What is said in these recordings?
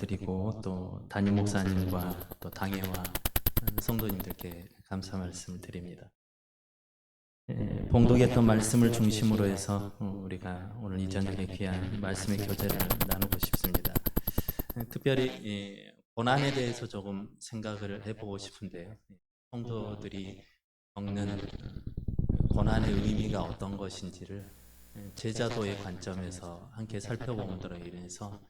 드리고 또 담임 목사님과 또 당회와 성도님들께 감사 말씀을 드립니다. 봉독했던 말씀을 중심으로 해서 우리가 오늘 이 저녁에 귀한 말씀의 교제를 나누고 싶습니다. 특별히 고난에 대해서 조금 생각을 해보고 싶은데요. 성도들이 겪는 고난의 의미가 어떤 것인지를 제자도의 관점에서 함께 살펴봄으로 인해서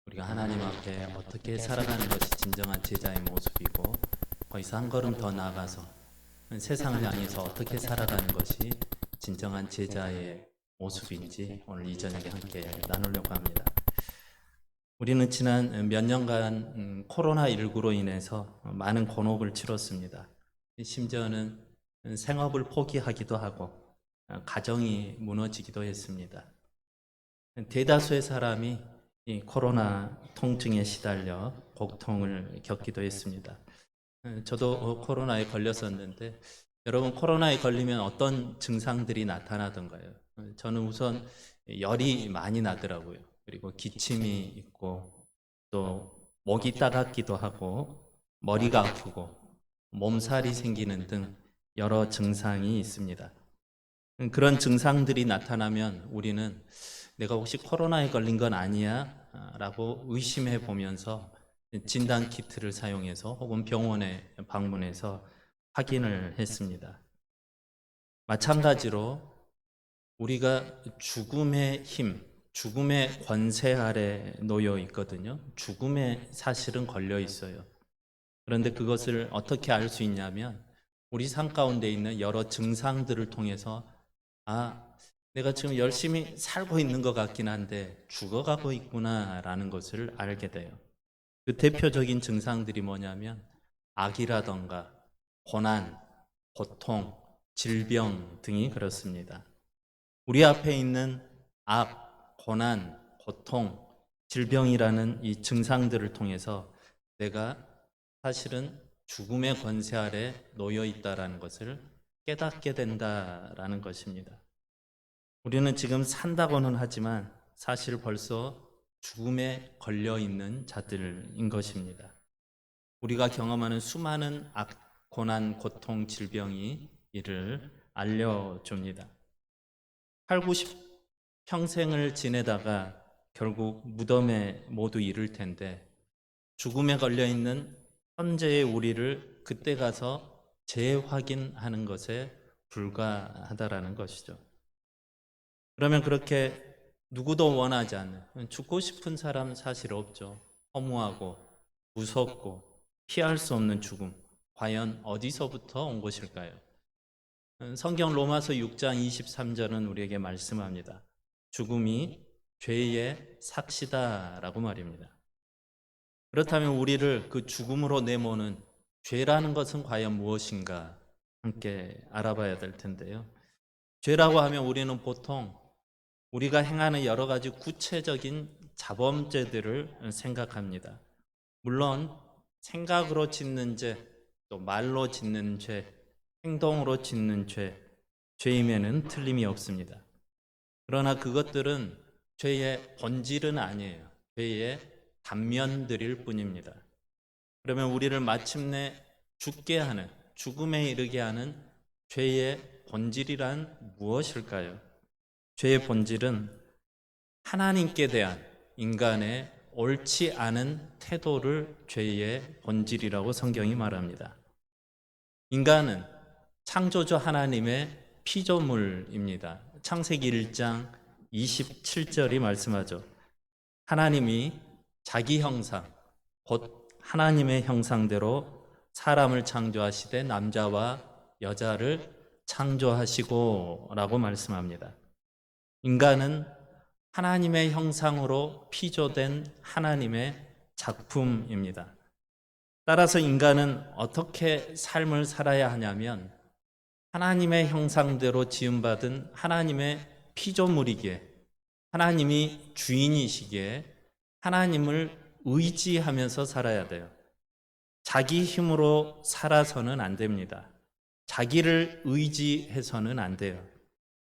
우리가 하나님 앞에 어떻게 살아가는 것이 진정한 제자의 모습이고, 거기서 한 걸음 더 나아가서 세상을 향해서 어떻게 살아가는 것이 진정한 제자의 모습인지 오늘 이 저녁에 함께 나누려고 합니다. 우리는 지난 몇 년간 코로나19로 인해서 많은 곤혹을 치렀습니다. 심지어는 생업을 포기하기도 하고 가정이 무너지기도 했습니다. 대다수의 사람이 이 코로나 통증에 시달려 고통을 겪기도 했습니다. 저도 코로나에 걸렸었는데, 여러분 코로나에 걸리면 어떤 증상들이 나타나던가요? 저는 우선 열이 많이 나더라고요. 그리고 기침이 있고, 또 목이 따갑기도 하고, 머리가 아프고, 몸살이 생기는 등 여러 증상이 있습니다. 그런 증상들이 나타나면 우리는 내가 혹시 코로나에 걸린 건 아니야? 라고 의심해 보면서 진단 키트를 사용해서 혹은 병원에 방문해서 확인을 했습니다. 마찬가지로 우리가 죽음의 힘, 죽음의 권세 아래 놓여 있거든요. 죽음에 사실은 걸려 있어요. 그런데 그것을 어떻게 알 수 있냐면 우리 삶 가운데 있는 여러 증상들을 통해서 내가 지금 열심히 살고 있는 것 같긴 한데 죽어가고 있구나라는 것을 알게 돼요. 그 대표적인 증상들이 뭐냐면 악이라던가 고난, 고통, 질병 등이 그렇습니다. 우리 앞에 있는 악, 고난, 고통, 질병이라는 이 증상들을 통해서 내가 사실은 죽음의 권세 아래 놓여 있다라는 것을 깨닫게 된다라는 것입니다. 우리는 지금 산다고는 하지만 사실 벌써 죽음에 걸려 있는 자들인 것입니다. 우리가 경험하는 수많은 악, 고난, 고통, 질병이 이를 알려줍니다. 8, 90평생을 지내다가 결국 무덤에 모두 이를 텐데, 죽음에 걸려 있는 현재의 우리를 그때 가서 재확인하는 것에 불과하다라는 것이죠. 그러면 그렇게 누구도 원하지 않는, 죽고 싶은 사람 사실 없죠. 허무하고 무섭고 피할 수 없는 죽음, 과연 어디서부터 온 것일까요? 성경 로마서 6장 23절은 우리에게 말씀합니다. 죽음이 죄의 삭시다라고 말입니다. 그렇다면 우리를 그 죽음으로 내모는 죄라는 것은 과연 무엇인가 함께 알아봐야 될 텐데요. 죄라고 하면 우리는 보통 우리가 행하는 여러 가지 구체적인 자범죄들을 생각합니다. 물론 생각으로 짓는 죄, 또 말로 짓는 죄, 행동으로 짓는 죄, 죄임에는 틀림이 없습니다. 그러나 그것들은 죄의 본질은 아니에요. 죄의 단면들일 뿐입니다. 그러면 우리를 마침내 죽게 하는, 죽음에 이르게 하는 죄의 본질이란 무엇일까요? 죄의 본질은 하나님께 대한 인간의 옳지 않은 태도를 죄의 본질이라고 성경이 말합니다. 인간은 창조주 하나님의 피조물입니다. 창세기 1장 27절이 말씀하죠. 하나님이 자기 형상, 곧 하나님의 형상대로 사람을 창조하시되 남자와 여자를 창조하시고 라고 말씀합니다. 인간은 하나님의 형상으로 피조된 하나님의 작품입니다. 따라서 인간은 어떻게 삶을 살아야 하냐면 하나님의 형상대로 지음받은 하나님의 피조물이기에, 하나님이 주인이시기에 하나님을 의지하면서 살아야 돼요. 자기 힘으로 살아서는 안 됩니다. 자기를 의지해서는 안 돼요.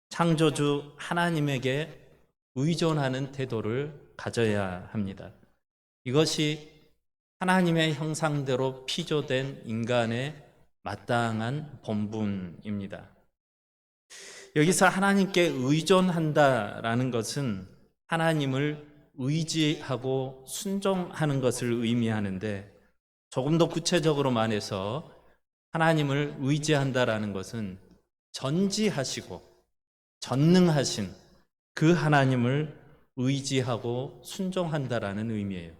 창조주 하나님에게 의존하는 태도를 가져야 합니다. 이것이 하나님의 형상대로 피조된 인간의 마땅한 본분입니다. 여기서 하나님께 의존한다라는 것은 하나님을 의지하고 순종하는 것을 의미하는데, 조금 더 구체적으로 말해서 하나님을 의지한다라는 것은 전지하시고 전능하신 그 하나님을 의지하고 순종한다라는 의미예요.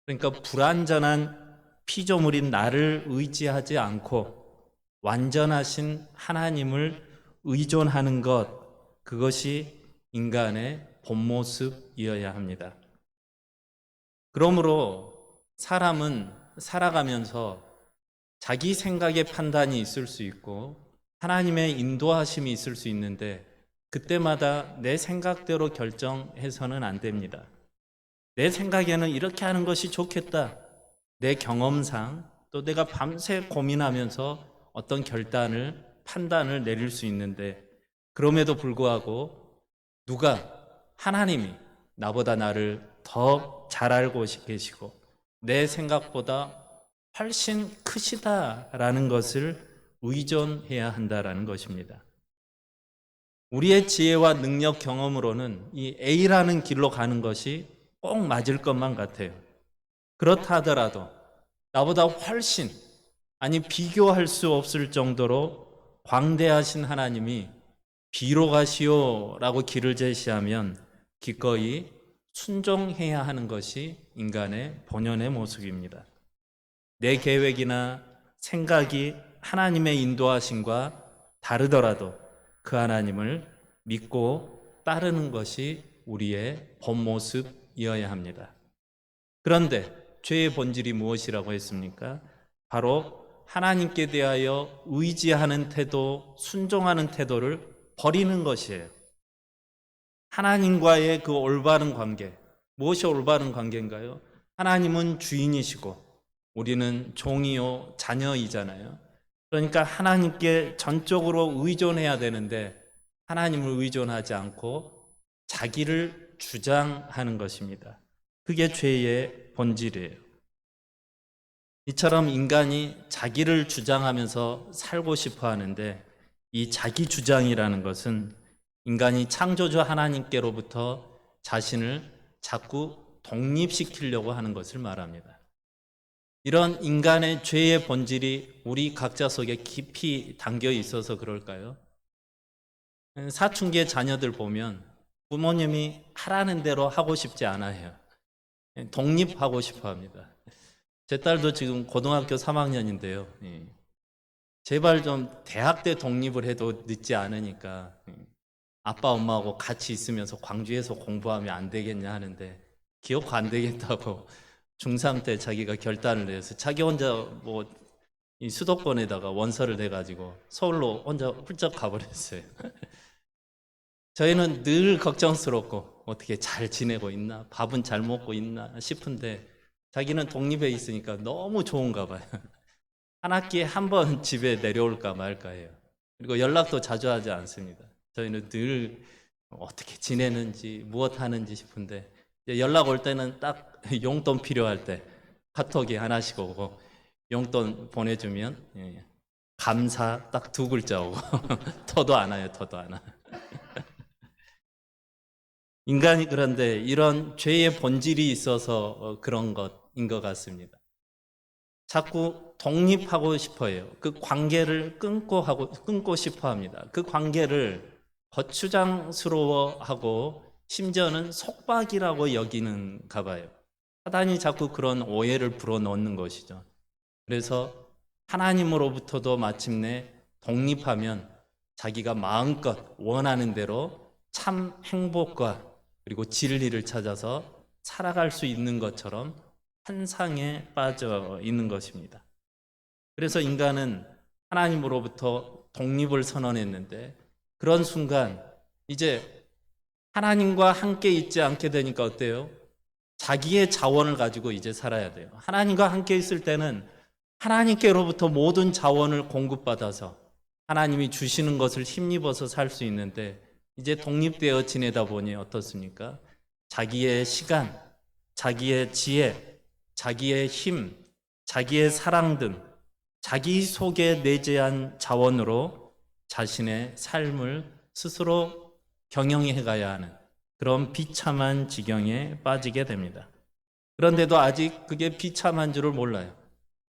그러니까 불완전한 피조물인 나를 의지하지 않고 완전하신 하나님을 의존하는 것, 그것이 인간의 본 모습이어야 합니다. 그러므로 사람은 살아가면서 자기 생각의 판단이 있을 수 있고 하나님의 인도하심이 있을 수 있는데, 그때마다 내 생각대로 결정해서는 안 됩니다. 내 생각에는 이렇게 하는 것이 좋겠다. 내 경험상 또 내가 밤새 고민하면서 어떤 판단을 내릴 수 있는데, 그럼에도 불구하고 하나님이 나보다 나를 더 잘 알고 계시고 내 생각보다 훨씬 크시다라는 것을 의존해야 한다라는 것입니다. 우리의 지혜와 능력, 경험으로는 이 A라는 길로 가는 것이 꼭 맞을 것만 같아요. 그렇다 하더라도 나보다 훨씬, 비교할 수 없을 정도로 광대하신 하나님이 B로 가시오라고 길을 제시하면 기꺼이 순종해야 하는 것이 인간의 본연의 모습입니다. 내 계획이나 생각이 하나님의 인도하심과 다르더라도 그 하나님을 믿고 따르는 것이 우리의 본 모습이어야 합니다. 그런데 죄의 본질이 무엇이라고 했습니까? 바로 하나님께 대하여 의지하는 태도, 순종하는 태도를 버리는 것이에요. 하나님과의 그 올바른 관계, 무엇이 올바른 관계인가요? 하나님은 주인이시고 우리는 종이요 자녀이잖아요. 그러니까 하나님께 전적으로 의존해야 되는데 하나님을 의존하지 않고 자기를 주장하는 것입니다. 그게 죄의 본질이에요. 이처럼 인간이 자기를 주장하면서 살고 싶어 하는데, 이 자기 주장이라는 것은 인간이 창조주 하나님께로부터 자신을 자꾸 독립시키려고 하는 것을 말합니다. 이런 인간의 죄의 본질이 우리 각자 속에 깊이 담겨 있어서 그럴까요? 사춘기의 자녀들 보면 부모님이 하라는 대로 하고 싶지 않아요. 독립하고 싶어 합니다. 제 딸도 지금 고등학교 3학년인데요. 제발 좀 대학 때 독립을 해도 늦지 않으니까 아빠 엄마하고 같이 있으면서 광주에서 공부하면 안 되겠냐 하는데, 기어코 안 되겠다고 중3 때 자기가 결단을 내서 자기 혼자 이 수도권에다가 원서를 내가지고 서울로 혼자 훌쩍 가버렸어요. 저희는 늘 걱정스럽고 어떻게 잘 지내고 있나, 밥은 잘 먹고 있나 싶은데 자기는 독립해 있으니까 너무 좋은가 봐요. 한 학기에 한 번 집에 내려올까 말까 해요. 그리고 연락도 자주 하지 않습니다. 저희는 늘 어떻게 지내는지 무엇 하는지 싶은데, 연락 올 때는 딱 용돈 필요할 때 카톡이 하나씩 오고, 용돈 보내주면 감사 딱 2글자 오고 터도 안 와요. 터도 안 와. 인간이 그런데 이런 죄의 본질이 있어서 그런 것인 것 같습니다. 자꾸 독립하고 싶어요. 그 관계를 끊고 싶어 합니다. 그 관계를 거추장스러워하고 심지어는 속박이라고 여기는가 봐요. 사단이 자꾸 그런 오해를 불어넣는 것이죠. 그래서 하나님으로부터도 마침내 독립하면 자기가 마음껏 원하는 대로 참 행복과 그리고 진리를 찾아서 살아갈 수 있는 것처럼 환상에 빠져 있는 것입니다. 그래서 인간은 하나님으로부터 독립을 선언했는데, 그런 순간 이제 하나님과 함께 있지 않게 되니까 어때요? 자기의 자원을 가지고 이제 살아야 돼요. 하나님과 함께 있을 때는 하나님께로부터 모든 자원을 공급받아서 하나님이 주시는 것을 힘입어서 살 수 있는데, 이제 독립되어 지내다 보니 어떻습니까? 자기의 시간, 자기의 지혜, 자기의 힘, 자기의 사랑 등 자기 속에 내재한 자원으로 자신의 삶을 스스로 경영해 가야 하는 그런 비참한 지경에 빠지게 됩니다. 그런데도 아직 그게 비참한 줄을 몰라요.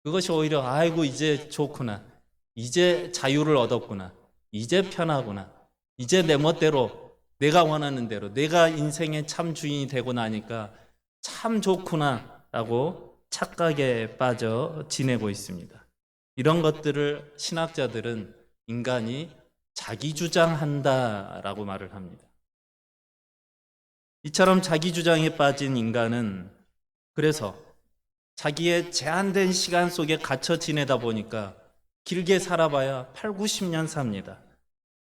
그것이 오히려 아이고 이제 좋구나, 이제 자유를 얻었구나, 이제 편하구나, 이제 내 멋대로 내가 원하는 대로 내가 인생의 참 주인이 되고 나니까 참 좋구나 라고 착각에 빠져 지내고 있습니다. 이런 것들을 신학자들은 인간이 자기주장한다라고 말을 합니다. 이처럼 자기주장에 빠진 인간은 그래서 자기의 제한된 시간 속에 갇혀 지내다 보니까 길게 살아봐야 8, 90년 삽니다.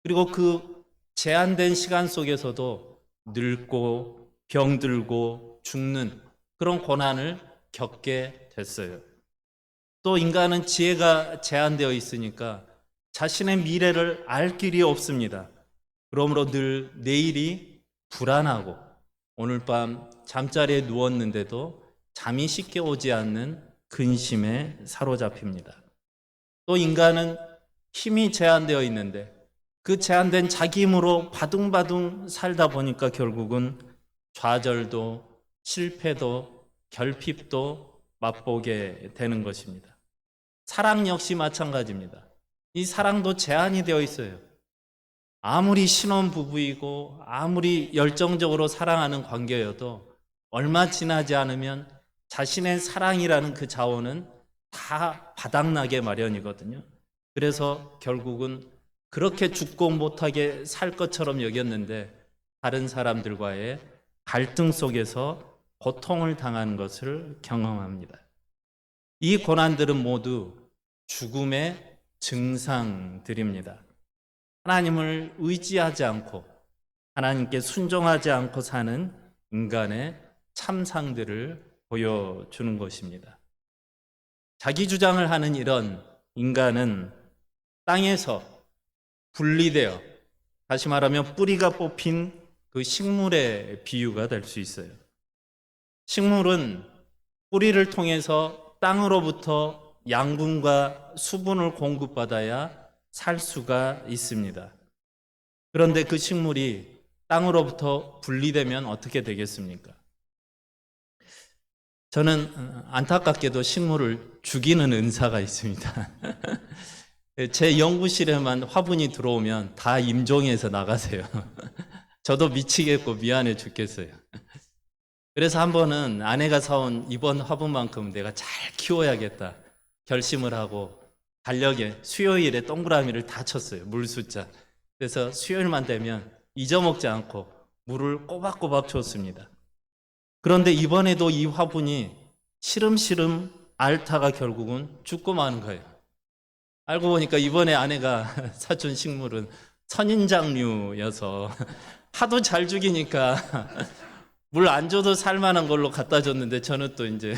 그리고 그 제한된 시간 속에서도 늙고 병들고 죽는 그런 고난을 겪게 됐어요. 또 인간은 지혜가 제한되어 있으니까 자신의 미래를 알 길이 없습니다. 그러므로 늘 내일이 불안하고 오늘 밤 잠자리에 누웠는데도 잠이 쉽게 오지 않는 근심에 사로잡힙니다. 또 인간은 힘이 제한되어 있는데 그 제한된 자기 힘으로 바둥바둥 살다 보니까 결국은 좌절도 실패도 결핍도 맛보게 되는 것입니다. 사랑 역시 마찬가지입니다. 이 사랑도 제한이 되어 있어요. 아무리 신혼부부이고 아무리 열정적으로 사랑하는 관계여도 얼마 지나지 않으면 자신의 사랑이라는 그 자원은 다 바닥나게 마련이거든요. 그래서 결국은 그렇게 죽고 못하게 살 것처럼 여겼는데 다른 사람들과의 갈등 속에서 고통을 당하는 것을 경험합니다. 이 고난들은 모두 죽음의 증상들입니다. 하나님을 의지하지 않고 하나님께 순종하지 않고 사는 인간의 참상들을 보여주는 것입니다. 자기 주장을 하는 이런 인간은 땅에서 분리되어, 다시 말하면 뿌리가 뽑힌 그 식물의 비유가 될 수 있어요. 식물은 뿌리를 통해서 땅으로부터 양분과 수분을 공급받아야 살 수가 있습니다. 그런데 그 식물이 땅으로부터 분리되면 어떻게 되겠습니까? 저는 안타깝게도 식물을 죽이는 은사가 있습니다. 제 연구실에만 화분이 들어오면 다 임종해서 나가세요. 저도 미치겠고 미안해 죽겠어요. 그래서 한 번은 아내가 사온 이번 화분만큼 내가 잘 키워야겠다 결심을 하고 달력에 수요일에 동그라미를 다 쳤어요. 물 숫자. 그래서 수요일만 되면 잊어먹지 않고 물을 꼬박꼬박 줬습니다. 그런데 이번에도 이 화분이 시름시름 앓다가 결국은 죽고 마는 거예요. 알고 보니까 이번에 아내가 사준 식물은 선인장류여서 하도 잘 죽이니까 물 안 줘도 살만한 걸로 갖다 줬는데 저는 또 이제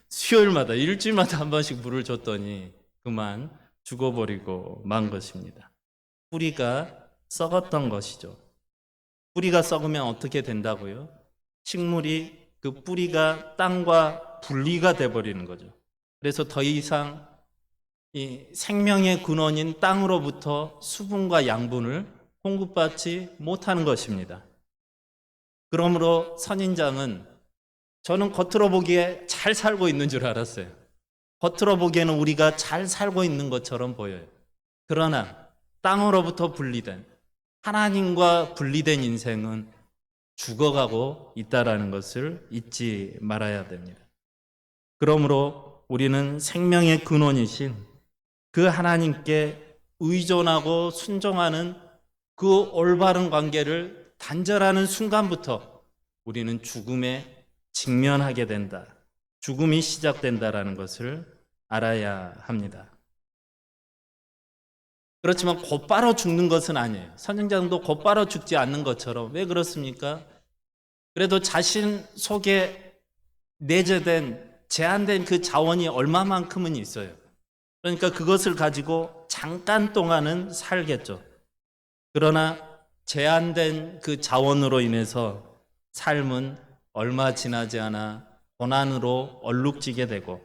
수요일마다 일주일마다 한 번씩 물을 줬더니 그만 죽어버리고 만 것입니다. 뿌리가 썩었던 것이죠. 뿌리가 썩으면 어떻게 된다고요? 식물이 그 뿌리가 땅과 분리가 돼버리는 거죠. 그래서 더 이상 이 생명의 근원인 땅으로부터 수분과 양분을 공급받지 못하는 것입니다. 그러므로 선인장은 저는 겉으로 보기에 잘 살고 있는 줄 알았어요. 겉으로 보기에는 우리가 잘 살고 있는 것처럼 보여요. 그러나 땅으로부터 분리된, 하나님과 분리된 인생은 죽어가고 있다라는 것을 잊지 말아야 됩니다. 그러므로 우리는 생명의 근원이신 그 하나님께 의존하고 순종하는 그 올바른 관계를 단절하는 순간부터 우리는 죽음에 직면하게 된다. 죽음이 시작된다라는 것을 알아야 합니다. 그렇지만 곧바로 죽는 것은 아니에요. 선인장도 곧바로 죽지 않는 것처럼. 왜 그렇습니까? 그래도 자신 속에 내재된 제한된 그 자원이 얼마만큼은 있어요. 그러니까 그것을 가지고 잠깐 동안은 살겠죠. 그러나 제한된 그 자원으로 인해서 삶은 얼마 지나지 않아 고난으로 얼룩지게 되고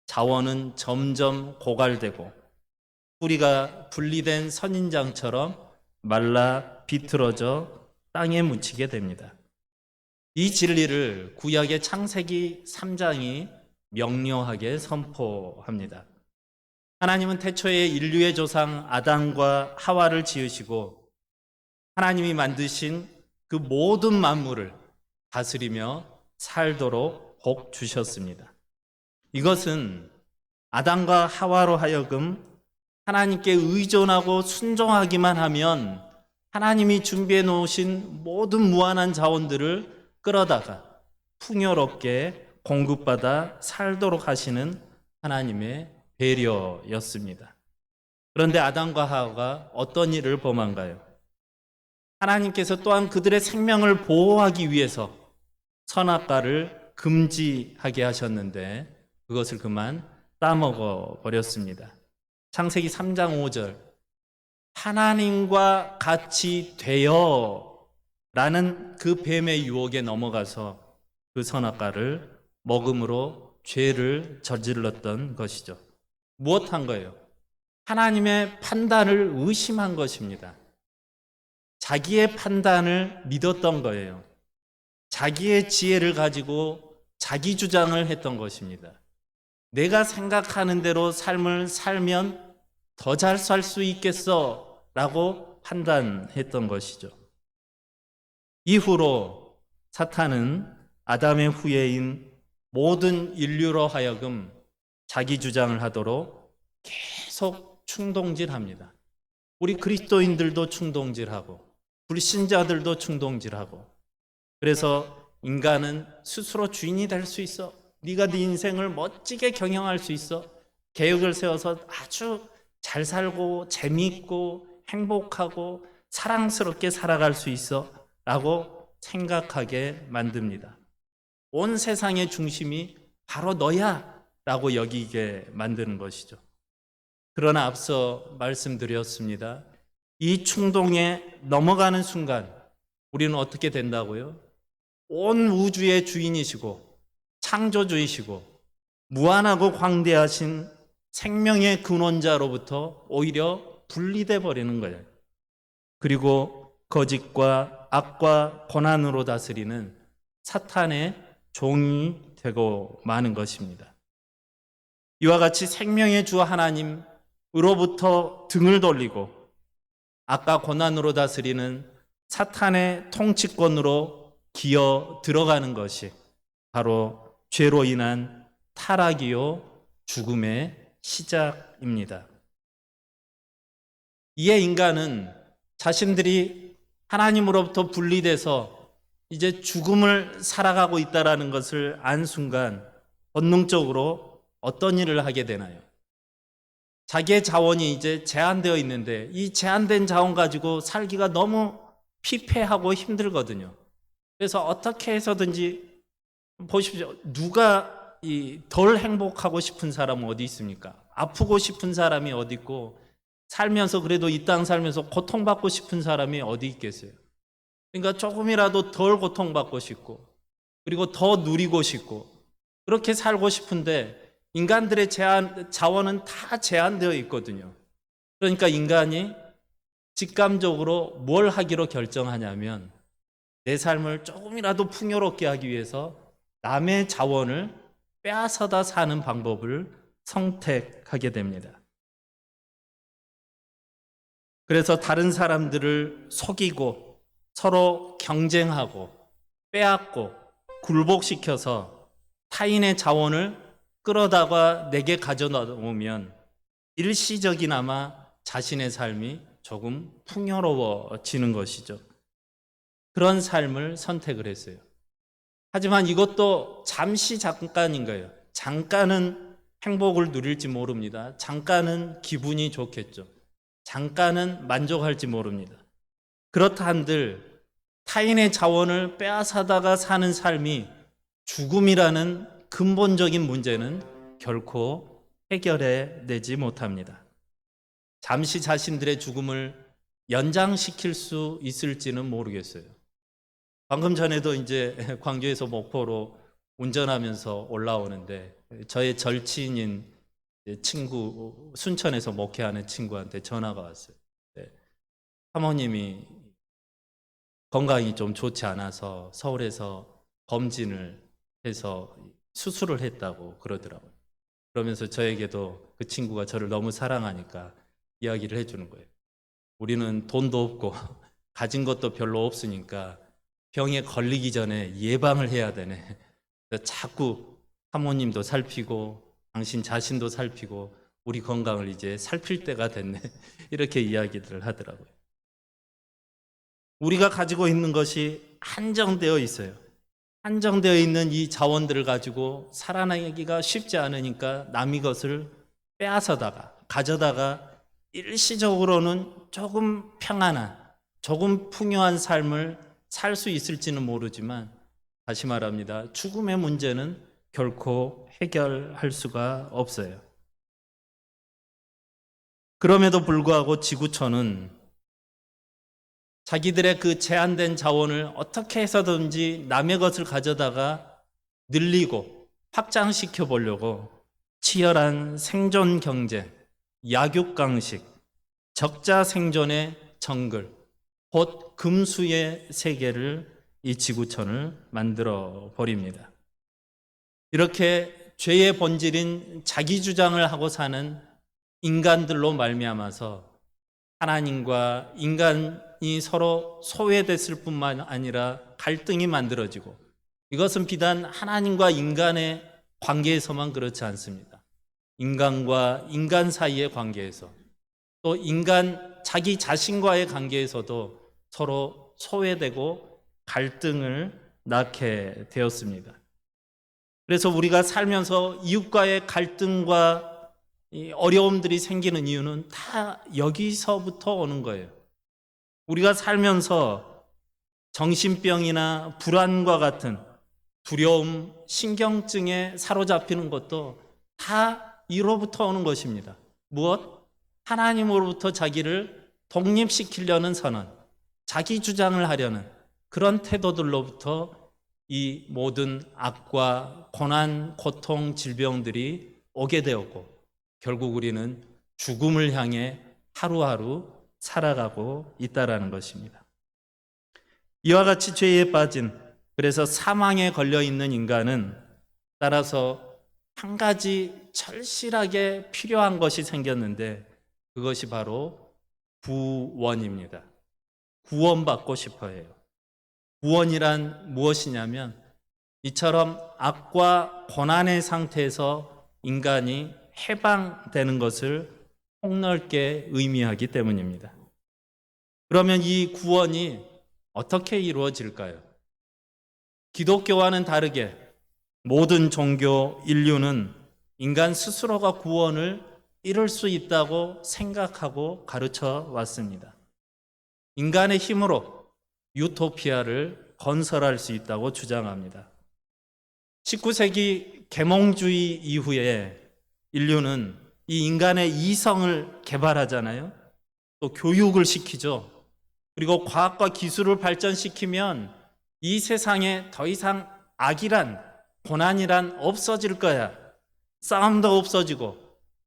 자원은 점점 고갈되고 뿌리가 분리된 선인장처럼 말라 비틀어져 땅에 묻히게 됩니다. 이 진리를 구약의 창세기 3장이 명료하게 선포합니다. 하나님은 태초에 인류의 조상 아담과 하와를 지으시고 하나님이 만드신 그 모든 만물을 다스리며 살도록 복 주셨습니다. 이것은 아담과 하와로 하여금 하나님께 의존하고 순종하기만 하면 하나님이 준비해 놓으신 모든 무한한 자원들을 끌어다가 풍요롭게 공급받아 살도록 하시는 하나님의 배려였습니다. 그런데 아담과 하와가 어떤 일을 범한가요? 하나님께서 또한 그들의 생명을 보호하기 위해서 선악과를 금지하게 하셨는데 그것을 그만 따먹어 버렸습니다. 창세기 3장 5절 하나님과 같이 되어 라는 그 뱀의 유혹에 넘어가서 그 선악과를 먹음으로 죄를 저질렀던 것이죠. 무엇한 거예요? 하나님의 판단을 의심한 것입니다. 자기의 판단을 믿었던 거예요. 자기의 지혜를 가지고 자기 주장을 했던 것입니다. 내가 생각하는 대로 삶을 살면 더 잘 살 수 있겠어 라고 판단했던 것이죠. 이후로 사탄은 아담의 후예인 모든 인류로 하여금 자기 주장을 하도록 계속 충동질합니다. 우리 그리스도인들도 충동질하고 불신자들도 충동질하고 그래서 인간은 스스로 주인이 될 수 있어. 네가 네 인생을 멋지게 경영할 수 있어. 계획을 세워서 아주 잘 살고 재미있고 행복하고 사랑스럽게 살아갈 수 있어 라고 생각하게 만듭니다. 온 세상의 중심이 바로 너야 라고 여기게 만드는 것이죠. 그러나 앞서 말씀드렸습니다. 이 충동에 넘어가는 순간 우리는 어떻게 된다고요? 온 우주의 주인이시고 창조주이시고 무한하고 광대하신 생명의 근원자로부터 오히려 분리돼 버리는 거예요. 그리고 거짓과 악과 고난으로 다스리는 사탄의 종이 되고 마는 것입니다. 이와 같이 생명의 주 하나님으로부터 등을 돌리고 악과 고난으로 다스리는 사탄의 통치권으로 기어 들어가는 것이 바로 죄로 인한 타락이요 죽음의 시작입니다. 이에 인간은 자신들이 하나님으로부터 분리돼서 이제 죽음을 살아가고 있다는 것을 안 순간 본능적으로 어떤 일을 하게 되나요? 자기의 자원이 이제 제한되어 있는데 이 제한된 자원 가지고 살기가 너무 피폐하고 힘들거든요. 그래서 어떻게 해서든지 보십시오. 누가 덜 행복하고 싶은 사람은 어디 있습니까? 아프고 싶은 사람이 어디 있고 살면서 그래도 이 땅 살면서 고통받고 싶은 사람이 어디 있겠어요? 그러니까 조금이라도 덜 고통받고 싶고 그리고 더 누리고 싶고 그렇게 살고 싶은데 인간들의 자원은 다 제한되어 있거든요. 그러니까 인간이 직감적으로 뭘 하기로 결정하냐면 내 삶을 조금이라도 풍요롭게 하기 위해서 남의 자원을 빼앗아다 사는 방법을 선택하게 됩니다. 그래서 다른 사람들을 속이고 서로 경쟁하고 빼앗고 굴복시켜서 타인의 자원을 끌어다가 내게 가져오면 일시적이나마 자신의 삶이 조금 풍요로워지는 것이죠. 그런 삶을 선택을 했어요. 하지만 이것도 잠시 잠깐인 거예요. 잠깐은 행복을 누릴지 모릅니다. 잠깐은 기분이 좋겠죠. 잠깐은 만족할지 모릅니다. 그렇다 한들 타인의 자원을 빼앗아다가 사는 삶이 죽음이라는 근본적인 문제는 결코 해결해 내지 못합니다. 잠시 자신들의 죽음을 연장시킬 수 있을지는 모르겠어요. 방금 전에도 이제 광주에서 목포로 운전하면서 올라오는데 저의 절친인 친구, 순천에서 목회하는 친구한테 전화가 왔어요. 네. 사모님이 건강이 좀 좋지 않아서 서울에서 검진을 해서 수술을 했다고 그러더라고요. 그러면서 저에게도 그 친구가 저를 너무 사랑하니까 이야기를 해주는 거예요. 우리는 돈도 없고 가진 것도 별로 없으니까 병에 걸리기 전에 예방을 해야 되네. 자꾸 사모님도 살피고 당신 자신도 살피고 우리 건강을 이제 살필 때가 됐네. 이렇게 이야기들을 하더라고요. 우리가 가지고 있는 것이 한정되어 있어요. 한정되어 있는 이 자원들을 가지고 살아나기가 쉽지 않으니까 남의 것을 빼앗아다가 가져다가 일시적으로는 조금 평안한, 조금 풍요한 삶을 살 수 있을지는 모르지만 다시 말합니다. 죽음의 문제는 결코 해결할 수가 없어요. 그럼에도 불구하고 지구촌은 자기들의 그 제한된 자원을 어떻게 해서든지 남의 것을 가져다가 늘리고 확장시켜 보려고 치열한 생존 경쟁, 약육강식, 적자 생존의 정글, 곧 금수의 세계를 이 지구촌을 만들어 버립니다. 이렇게 죄의 본질인 자기 주장을 하고 사는 인간들로 말미암아서 하나님과 인간이 서로 소외됐을 뿐만 아니라 갈등이 만들어지고, 이것은 비단 하나님과 인간의 관계에서만 그렇지 않습니다. 인간과 인간 사이의 관계에서, 또 인간 자기 자신과의 관계에서도 서로 소외되고 갈등을 낳게 되었습니다. 그래서 우리가 살면서 이웃과의 갈등과 이 어려움들이 생기는 이유는 다 여기서부터 오는 거예요. 우리가 살면서 정신병이나 불안과 같은 두려움, 신경증에 사로잡히는 것도 다 이로부터 오는 것입니다. 무엇? 하나님으로부터 자기를 독립시키려는 선언, 자기 주장을 하려는 그런 태도들로부터 이 모든 악과 고난, 고통, 질병들이 오게 되었고, 결국 우리는 죽음을 향해 하루하루 살아가고 있다라는 것입니다. 이와 같이 죄에 빠진, 그래서 사망에 걸려 있는 인간은 따라서 한 가지 절실하게 필요한 것이 생겼는데, 그것이 바로 구원입니다. 구원받고 싶어 해요. 구원이란 무엇이냐면, 이처럼 악과 고난의 상태에서 인간이 해방되는 것을 폭넓게 의미하기 때문입니다. 그러면 이 구원이 어떻게 이루어질까요? 기독교와는 다르게 모든 종교, 인류는 인간 스스로가 구원을 이룰 수 있다고 생각하고 가르쳐 왔습니다. 인간의 힘으로 유토피아를 건설할 수 있다고 주장합니다. 19세기 계몽주의 이후에 인류는 이 인간의 이성을 개발하잖아요. 또 교육을 시키죠. 그리고 과학과 기술을 발전시키면 이 세상에 더 이상 악이란, 고난이란 없어질 거야. 싸움도 없어지고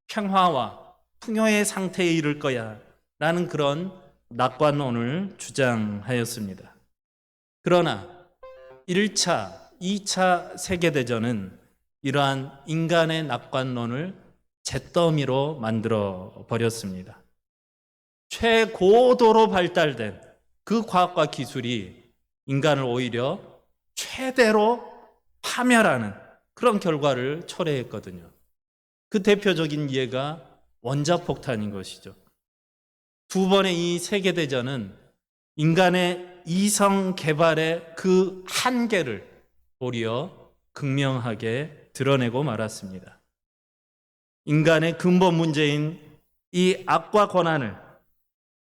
평화와 풍요의 상태에 이를 거야. 라는 그런 낙관론을 주장하였습니다. 그러나 1차, 2차 세계대전은 이러한 인간의 낙관론을 잿더미로 만들어 버렸습니다. 최고도로 발달된 그 과학과 기술이 인간을 오히려 최대로 파멸하는 그런 결과를 초래했거든요. 그 대표적인 예가 원자폭탄인 것이죠. 두 번의 이 세계대전은 인간의 이성 개발의 그 한계를 도리어 극명하게 드러내고 말았습니다. 인간의 근본 문제인 이 악과 고난을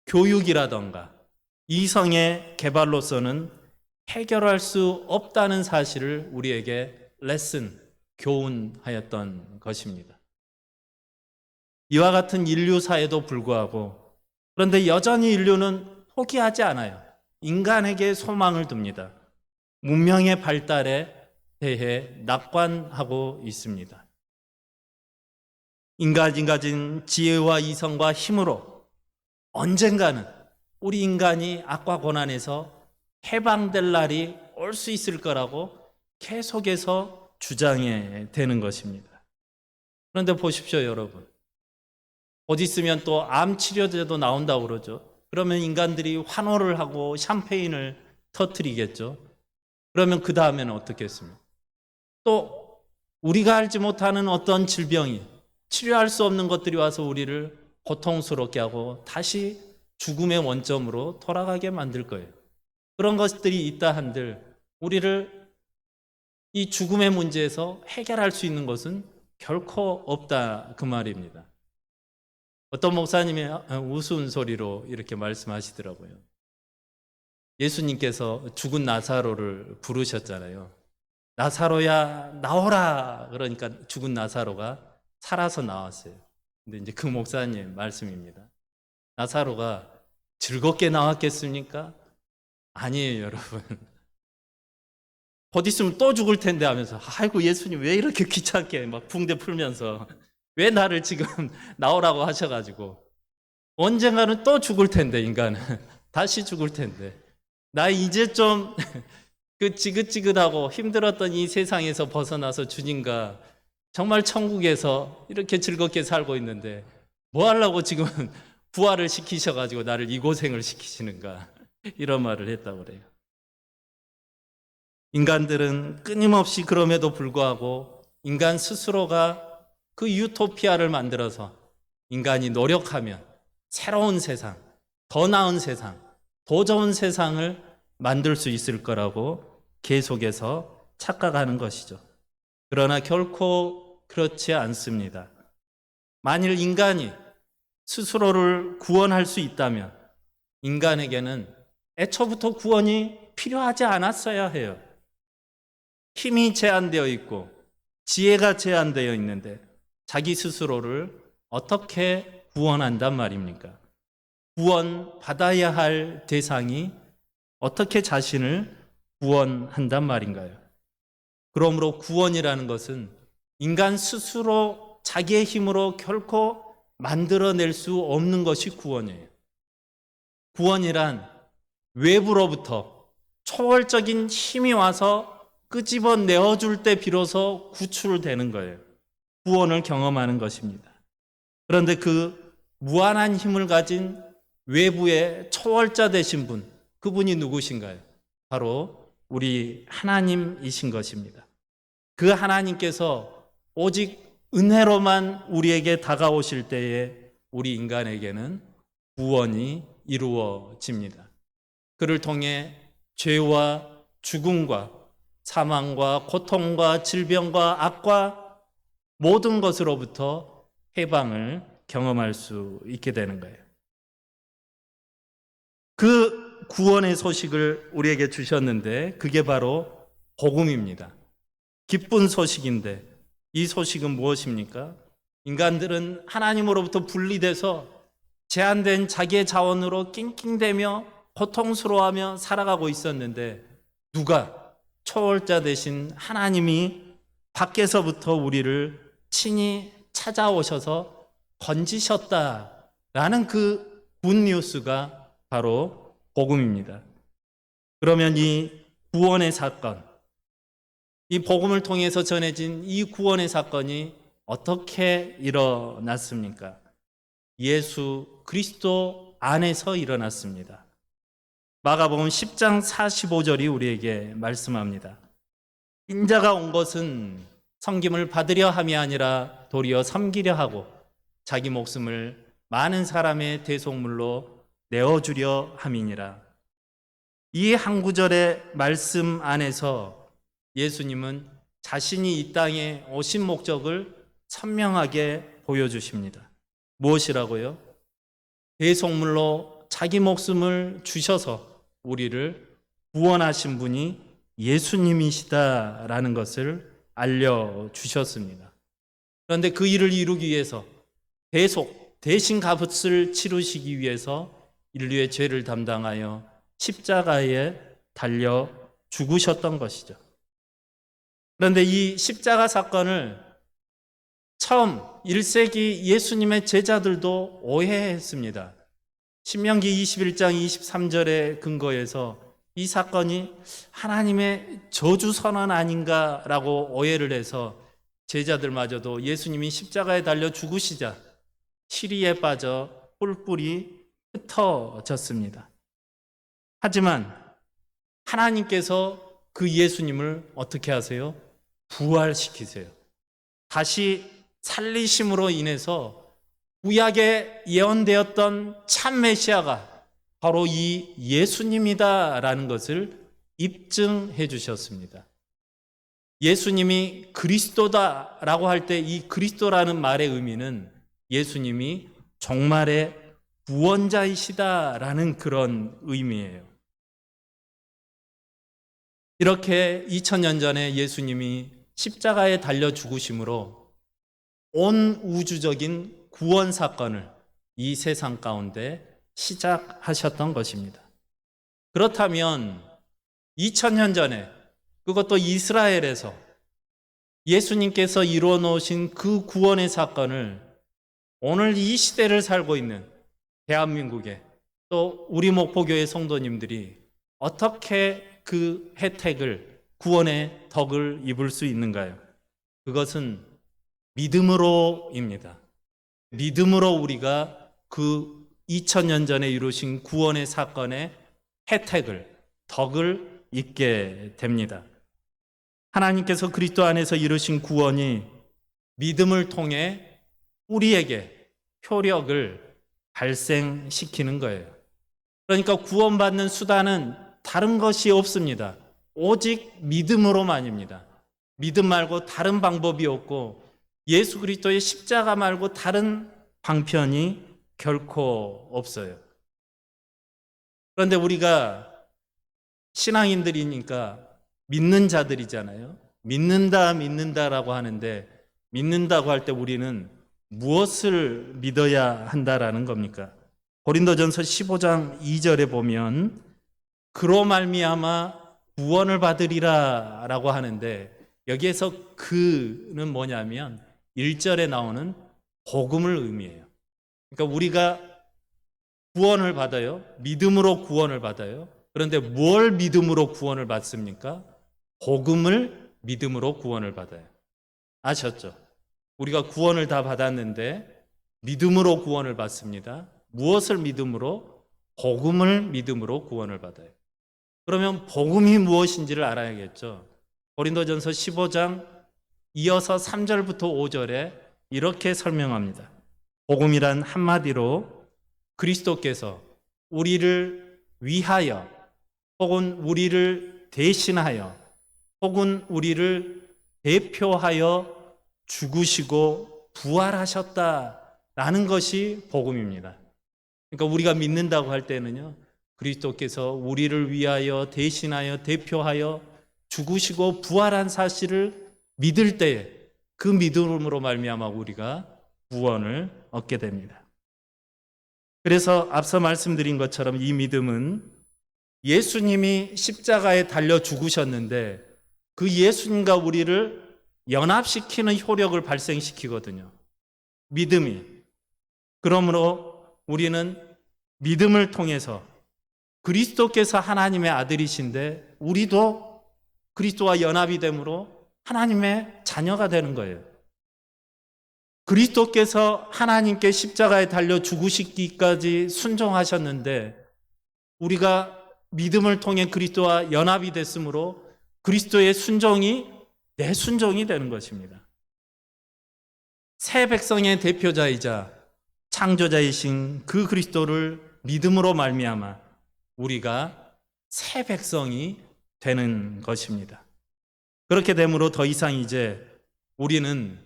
교육이라던가 이성의 개발로서는 해결할 수 없다는 사실을 우리에게 교훈하였던 것입니다. 이와 같은 인류사에도 불구하고, 그런데 여전히 인류는 포기하지 않아요. 인간에게 소망을 둡니다. 문명의 발달에 대해 낙관하고 있습니다. 인간이 가진 지혜와 이성과 힘으로 언젠가는 우리 인간이 악과 고난에서 해방될 날이 올 수 있을 거라고 계속해서 주장해 대는 것입니다. 그런데 보십시오, 여러분. 곧 있으면 또 암 치료제도 나온다고 그러죠. 그러면 인간들이 환호를 하고 샴페인을 터뜨리겠죠. 그러면 그 다음에는 어떻게 했습니까? 또 우리가 알지 못하는 어떤 질병이, 치료할 수 없는 것들이 와서 우리를 고통스럽게 하고 다시 죽음의 원점으로 돌아가게 만들 거예요. 그런 것들이 있다 한들 우리를 이 죽음의 문제에서 해결할 수 있는 것은 결코 없다, 그 말입니다. 어떤 목사님이 우스운 소리로 이렇게 말씀하시더라고요. 예수님께서 죽은 나사로를 부르셨잖아요. 나사로야 나오라. 그러니까 죽은 나사로가 살아서 나왔어요. 근데 이제 그 목사님 말씀입니다. 나사로가 즐겁게 나왔겠습니까? 아니에요, 여러분. 곧 있으면 또 죽을 텐데 하면서, 아이고 예수님 왜 이렇게 귀찮게 막 붕대 풀면서 왜 나를 지금 나오라고 하셔가지고, 언젠가는 또 죽을 텐데, 인간은 다시 죽을 텐데, 나 이제 좀 그 지긋지긋하고 힘들었던 이 세상에서 벗어나서 주님과 정말 천국에서 이렇게 즐겁게 살고 있는데 뭐 하려고 지금 부활을 시키셔가지고 나를 이 고생을 시키시는가, 이런 말을 했다고 그래요. 인간들은 끊임없이 그럼에도 불구하고 인간 스스로가 그 유토피아를 만들어서 인간이 노력하면 새로운 세상, 더 나은 세상, 더 좋은 세상을 만들 수 있을 거라고 계속해서 착각하는 것이죠. 그러나 결코 그렇지 않습니다. 만일 인간이 스스로를 구원할 수 있다면 인간에게는 애초부터 구원이 필요하지 않았어야 해요. 힘이 제한되어 있고 지혜가 제한되어 있는데 자기 스스로를 어떻게 구원한단 말입니까? 구원받아야 할 대상이 어떻게 자신을 구원한단 말인가요? 그러므로 구원이라는 것은 인간 스스로 자기의 힘으로 결코 만들어낼 수 없는 것이 구원이에요. 구원이란 외부로부터 초월적인 힘이 와서 끄집어 내어줄 때 비로소 구출되는 거예요. 구원을 경험하는 것입니다. 그런데 그 무한한 힘을 가진 외부의 초월자 되신 분, 그분이 누구신가요? 바로 우리 하나님이신 것입니다. 그 하나님께서 오직 은혜로만 우리에게 다가오실 때에 우리 인간에게는 구원이 이루어집니다. 그를 통해 죄와 죽음과 사망과 고통과 질병과 악과 모든 것으로부터 해방을 경험할 수 있게 되는 거예요. 그 구원의 소식을 우리에게 주셨는데 그게 바로 복음입니다. 기쁜 소식인데 이 소식은 무엇입니까? 인간들은 하나님으로부터 분리돼서 제한된 자기의 자원으로 낑낑대며 고통스러워하며 살아가고 있었는데 누가, 초월자 되신 하나님이 밖에서부터 우리를 친히 찾아오셔서 건지셨다라는 그 굿뉴스가 바로 복음입니다. 그러면 이 구원의 사건, 이 복음을 통해서 전해진 이 구원의 사건이 어떻게 일어났습니까? 예수 그리스도 안에서 일어났습니다. 마가복음 10장 45절이 우리에게 말씀합니다. 인자가 온 것은 섬김을 받으려 함이 아니라 도리어 섬기려 하고 자기 목숨을 많은 사람의 대속물로 내어주려 함이니라. 이 한 구절의 말씀 안에서 예수님은 자신이 이 땅에 오신 목적을 선명하게 보여주십니다. 무엇이라고요? 대속물로 자기 목숨을 주셔서 우리를 구원하신 분이 예수님이시다라는 것을 알려주셨습니다. 그런데 그 일을 이루기 위해서 대신 값을 치르시기 위해서 인류의 죄를 담당하여 십자가에 달려 죽으셨던 것이죠. 그런데 이 십자가 사건을 처음 1세기 예수님의 제자들도 오해했습니다. 신명기 21장 23절의 근거에서 이 사건이 하나님의 저주 선언 아닌가라고 오해를 해서 제자들마저도 예수님이 십자가에 달려 죽으시자 시리에 빠져 뿔뿔이 흩어졌습니다. 하지만 하나님께서 그 예수님을 어떻게 하세요? 부활시키세요. 다시 살리심으로 인해서 구약에 예언되었던 참 메시아가 바로 이 예수님이다라는 것을 입증해 주셨습니다. 예수님이 그리스도다라고 할 때 이 그리스도라는 말의 의미는 예수님이 정말의 구원자이시다라는 그런 의미예요. 이렇게 2000년 전에 예수님이 십자가에 달려 죽으심으로 온 우주적인 구원 사건을 이 세상 가운데 시작하셨던 것입니다. 그렇다면 2000년 전에 그것도 이스라엘에서 예수님께서 이루어 놓으신 그 구원의 사건을 오늘 이 시대를 살고 있는 대한민국에 또 우리 목포교회 성도님들이 어떻게 그 혜택을, 구원의 덕을 입을 수 있는가요? 그것은 믿음으로입니다. 믿음으로 우리가 그 2000년 전에 이루신 구원의 사건의 혜택을, 덕을 입게 됩니다. 하나님께서 그리스도 안에서 이루신 구원이 믿음을 통해 우리에게 효력을 발생시키는 거예요. 그러니까 구원받는 수단은 다른 것이 없습니다. 오직 믿음으로만입니다. 믿음 말고 다른 방법이 없고 예수 그리스도의 십자가 말고 다른 방편이 결코 없어요. 그런데 우리가 신앙인들이니까 믿는 자들이잖아요. 믿는다라고 하는데 믿는다고 할 때 우리는 무엇을 믿어야 한다라는 겁니까? 고린도전서 15장 2절에 보면 그로 말미암아 구원을 받으리라 라고 하는데 여기에서 그는 뭐냐면 1절에 나오는 복음을 의미해요. 그러니까 우리가 구원을 받아요. 믿음으로 구원을 받아요. 그런데 뭘 믿음으로 구원을 받습니까? 복음을 믿음으로 구원을 받아요. 아셨죠? 우리가 구원을 다 받았는데 믿음으로 구원을 받습니다. 무엇을 믿음으로? 복음을 믿음으로 구원을 받아요. 그러면 복음이 무엇인지를 알아야겠죠. 고린도전서 15장 이어서 3절부터 5절에 이렇게 설명합니다. 복음이란 한마디로 그리스도께서 우리를 위하여 혹은 우리를 대신하여 혹은 우리를 대표하여 죽으시고 부활하셨다라는 것이 복음입니다. 그러니까 우리가 믿는다고 할 때는요, 그리스도께서 우리를 위하여 대신하여 대표하여 죽으시고 부활한 사실을 믿을 때에 그 믿음으로 말미암아 우리가 구원을 얻게 됩니다. 그래서 앞서 말씀드린 것처럼 이 믿음은 예수님이 십자가에 달려 죽으셨는데 그 예수님과 우리를 연합시키는 효력을 발생시키거든요. 믿음이. 그러므로 우리는 믿음을 통해서 그리스도께서 하나님의 아들이신데 우리도 그리스도와 연합이 되므로 하나님의 자녀가 되는 거예요. 그리스도께서 하나님께 십자가에 달려 죽으시기까지 순종하셨는데 우리가 믿음을 통해 그리스도와 연합이 됐으므로 그리스도의 순종이 내 순종이 되는 것입니다. 새 백성의 대표자이자 창조자이신 그 그리스도를 믿음으로 말미암아 우리가 새 백성이 되는 것입니다. 그렇게 되므로 더 이상 이제 우리는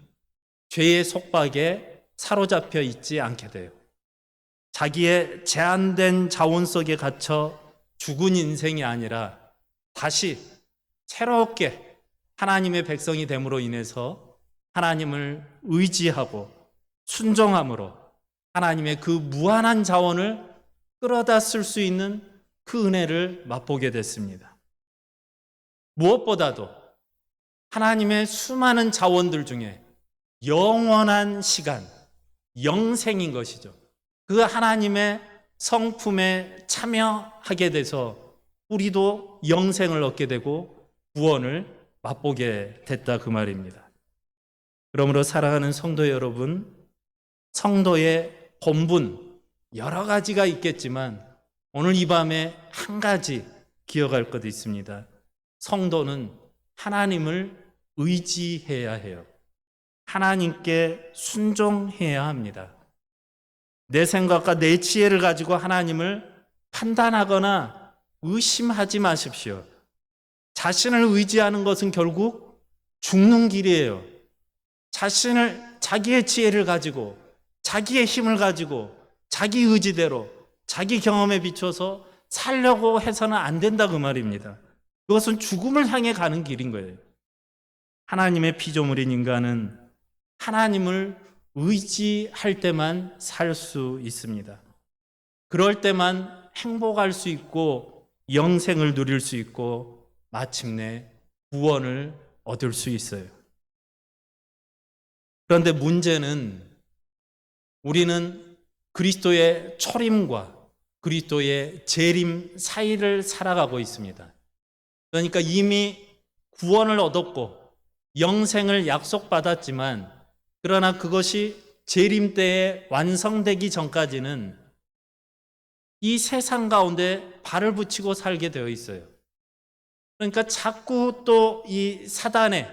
죄의 속박에 사로잡혀 있지 않게 돼요. 자기의 제한된 자원 속에 갇혀 죽은 인생이 아니라 다시 새롭게 하나님의 백성이 됨으로 인해서 하나님을 의지하고 순종함으로 하나님의 그 무한한 자원을 끌어다 쓸 수 있는 그 은혜를 맛보게 됐습니다. 무엇보다도 하나님의 수많은 자원들 중에 영원한 시간, 영생인 것이죠. 그 하나님의 성품에 참여하게 돼서 우리도 영생을 얻게 되고 구원을 맛보게 됐다 그 말입니다. 그러므로 사랑하는 성도 여러분, 성도의 본분 여러 가지가 있겠지만 오늘 이 밤에 한 가지 기억할 것도 있습니다. 성도는 하나님을 의지해야 해요. 하나님께 순종해야 합니다. 내 생각과 내 지혜를 가지고 하나님을 판단하거나 의심하지 마십시오. 자신을 의지하는 것은 결국 죽는 길이에요. 자기의 지혜를 가지고, 자기의 힘을 가지고, 자기 의지대로, 자기 경험에 비춰서 살려고 해서는 안 된다 그 말입니다. 그것은 죽음을 향해 가는 길인 거예요. 하나님의 피조물인 인간은 하나님을 의지할 때만 살 수 있습니다. 그럴 때만 행복할 수 있고 영생을 누릴 수 있고 마침내 구원을 얻을 수 있어요. 그런데 문제는 우리는 그리스도의 초림과 그리스도의 재림 사이를 살아가고 있습니다. 그러니까 이미 구원을 얻었고 영생을 약속받았지만 그러나 그것이 재림 때에 완성되기 전까지는 이 세상 가운데 발을 붙이고 살게 되어 있어요. 그러니까 자꾸 또 이 사단의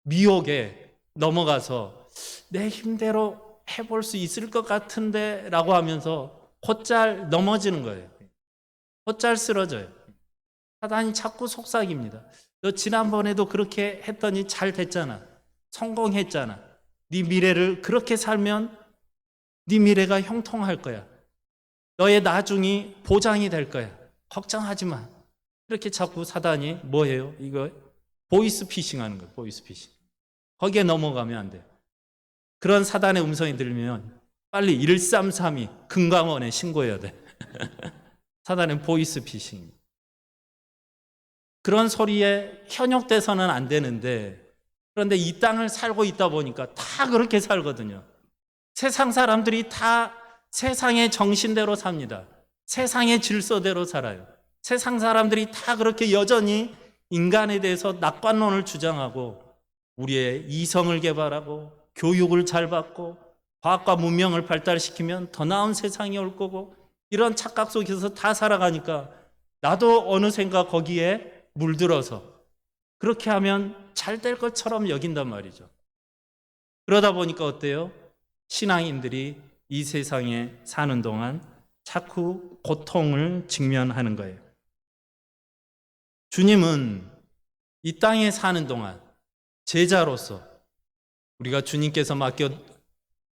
미혹에 넘어가서 내 힘대로 해볼 수 있을 것 같은데 라고 하면서 곧잘 넘어지는 거예요. 곧잘 쓰러져요. 사단이 자꾸 속삭입니다. 너 지난번에도 그렇게 했더니 잘 됐잖아. 성공했잖아. 네 미래를 그렇게 살면 네 미래가 형통할 거야. 너의 나중이 보장이 될 거야. 걱정하지 마. 이렇게 자꾸 사단이 뭐예요? 이거 보이스 피싱 하는 거예요. 보이스 피싱. 거기에 넘어가면 안 돼요. 그런 사단의 음성이 들리면 빨리 1332 금감원에 신고해야 돼. 사단은 보이스 피싱. 그런 소리에 현혹돼서는 안 되는데 그런데 이 땅을 살고 있다 보니까 다 그렇게 살거든요. 세상 사람들이 다 세상의 정신대로 삽니다. 세상의 질서대로 살아요. 세상 사람들이 다 그렇게 여전히 인간에 대해서 낙관론을 주장하고 우리의 이성을 개발하고 교육을 잘 받고 과학과 문명을 발달시키면 더 나은 세상이 올 거고 이런 착각 속에서 다 살아가니까 나도 어느샌가 거기에 물들어서 그렇게 하면 잘 될 것처럼 여긴단 말이죠. 그러다 보니까 어때요? 신앙인들이 이 세상에 사는 동안 자꾸 고통을 직면하는 거예요. 주님은 이 땅에 사는 동안 제자로서 우리가 주님께서 맡겨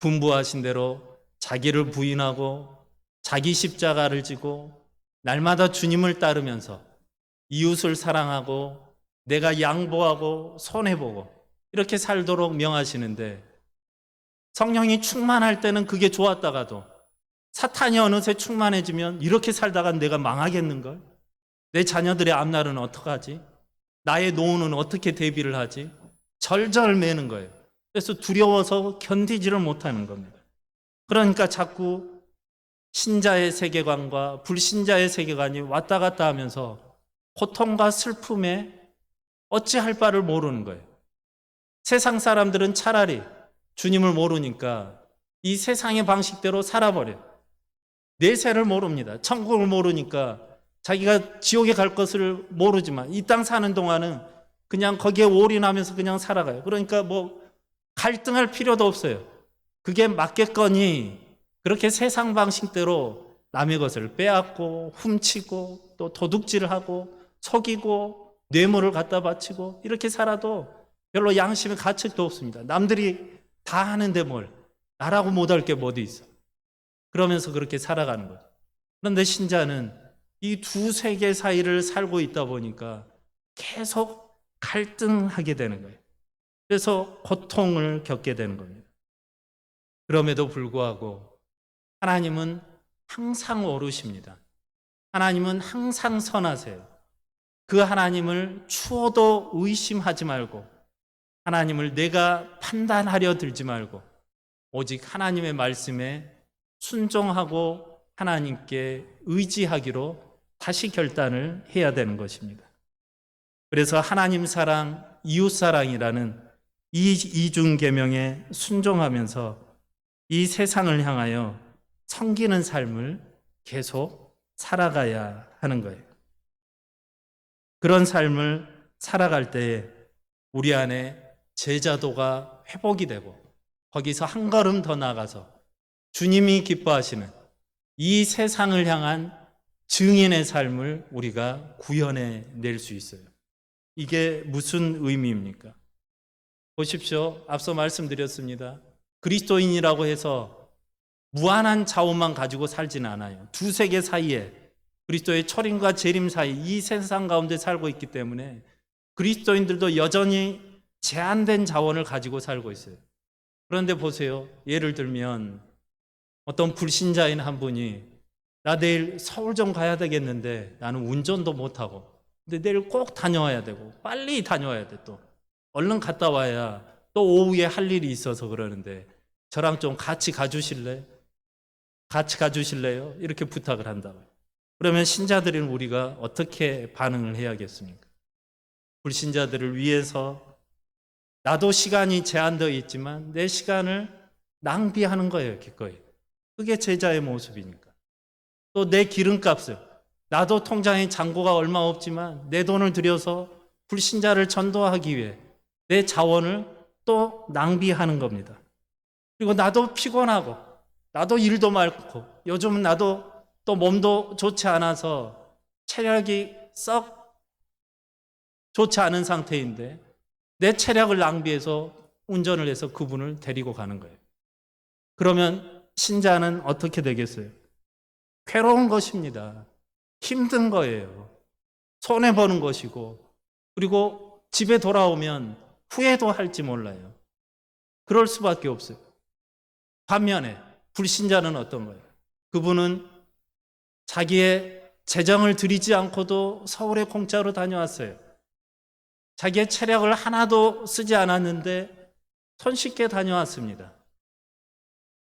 분부하신 대로 자기를 부인하고 자기 십자가를 지고 날마다 주님을 따르면서 이웃을 사랑하고 내가 양보하고 손해보고 이렇게 살도록 명하시는데 성령이 충만할 때는 그게 좋았다가도 사탄이 어느새 충만해지면 이렇게 살다가 내가 망하겠는걸? 내 자녀들의 앞날은 어떡하지? 나의 노후는 어떻게 대비를 하지? 절절매는 거예요. 그래서 두려워서 견디지를 못하는 겁니다. 그러니까 자꾸 신자의 세계관과 불신자의 세계관이 왔다 갔다 하면서 고통과 슬픔에 어찌할 바를 모르는 거예요. 세상 사람들은 차라리 주님을 모르니까 이 세상의 방식대로 살아버려요. 내세를 모릅니다. 천국을 모르니까 자기가 지옥에 갈 것을 모르지만 이 땅 사는 동안은 그냥 거기에 올인하면서 그냥 살아가요. 그러니까 뭐 갈등할 필요도 없어요. 그게 맞겠거니 그렇게 세상 방식대로 남의 것을 빼앗고 훔치고 또 도둑질을 하고 속이고 뇌물을 갖다 바치고 이렇게 살아도 별로 양심의 가책도 없습니다. 남들이 다 하는데 뭘 나라고 못할 게 뭐 어디 있어. 그러면서 그렇게 살아가는 거죠. 그런데 신자는 이 두 세계 사이를 살고 있다 보니까 계속 갈등하게 되는 거예요. 그래서 고통을 겪게 되는 겁니다. 그럼에도 불구하고 하나님은 항상 옳으십니다. 하나님은 항상 선하세요. 그 하나님을 추워도 의심하지 말고 하나님을 내가 판단하려 들지 말고 오직 하나님의 말씀에 순종하고 하나님께 의지하기로 다시 결단을 해야 되는 것입니다. 그래서 하나님 사랑, 이웃 사랑이라는 이 이중 계명에 순종하면서 이 세상을 향하여 섬기는 삶을 계속 살아가야 하는 거예요. 그런 삶을 살아갈 때에 우리 안에 제자도가 회복이 되고 거기서 한 걸음 더 나아가서 주님이 기뻐하시는 이 세상을 향한 증인의 삶을 우리가 구현해 낼 수 있어요. 이게 무슨 의미입니까? 보십시오. 앞서 말씀드렸습니다. 그리스도인이라고 해서 무한한 자원만 가지고 살지는 않아요. 두 세계 사이에 그리스도의 초림과 재림 사이 이 세상 가운데 살고 있기 때문에 그리스도인들도 여전히 제한된 자원을 가지고 살고 있어요. 그런데 보세요. 예를 들면 어떤 불신자인 한 분이 나 내일 서울 좀 가야 되겠는데 나는 운전도 못하고 근데 내일 꼭 다녀와야 되고 빨리 다녀와야 돼 또 얼른 갔다 와야 또 오후에 할 일이 있어서 그러는데 저랑 좀 같이 가주실래? 같이 가주실래요? 이렇게 부탁을 한다고요. 그러면 신자들인 우리가 어떻게 반응을 해야겠습니까? 불신자들을 위해서 나도 시간이 제한되어 있지만 내 시간을 낭비하는 거예요, 기꺼이. 그게 제자의 모습이니까. 또 내 기름값을 나도 통장에 잔고가 얼마 없지만 내 돈을 들여서 불신자를 전도하기 위해 내 자원을 또 낭비하는 겁니다. 그리고 나도 피곤하고 나도 일도 많고 요즘은 나도 또 몸도 좋지 않아서 체력이 썩 좋지 않은 상태인데 내 체력을 낭비해서 운전을 해서 그분을 데리고 가는 거예요. 그러면 신자는 어떻게 되겠어요? 괴로운 것입니다. 힘든 거예요. 손해보는 것이고 그리고 집에 돌아오면 후회도 할지 몰라요. 그럴 수밖에 없어요. 반면에 불신자는 어떤 거예요? 그분은 자기의 재정을 들이지 않고도 서울에 공짜로 다녀왔어요. 자기의 체력을 하나도 쓰지 않았는데 손쉽게 다녀왔습니다.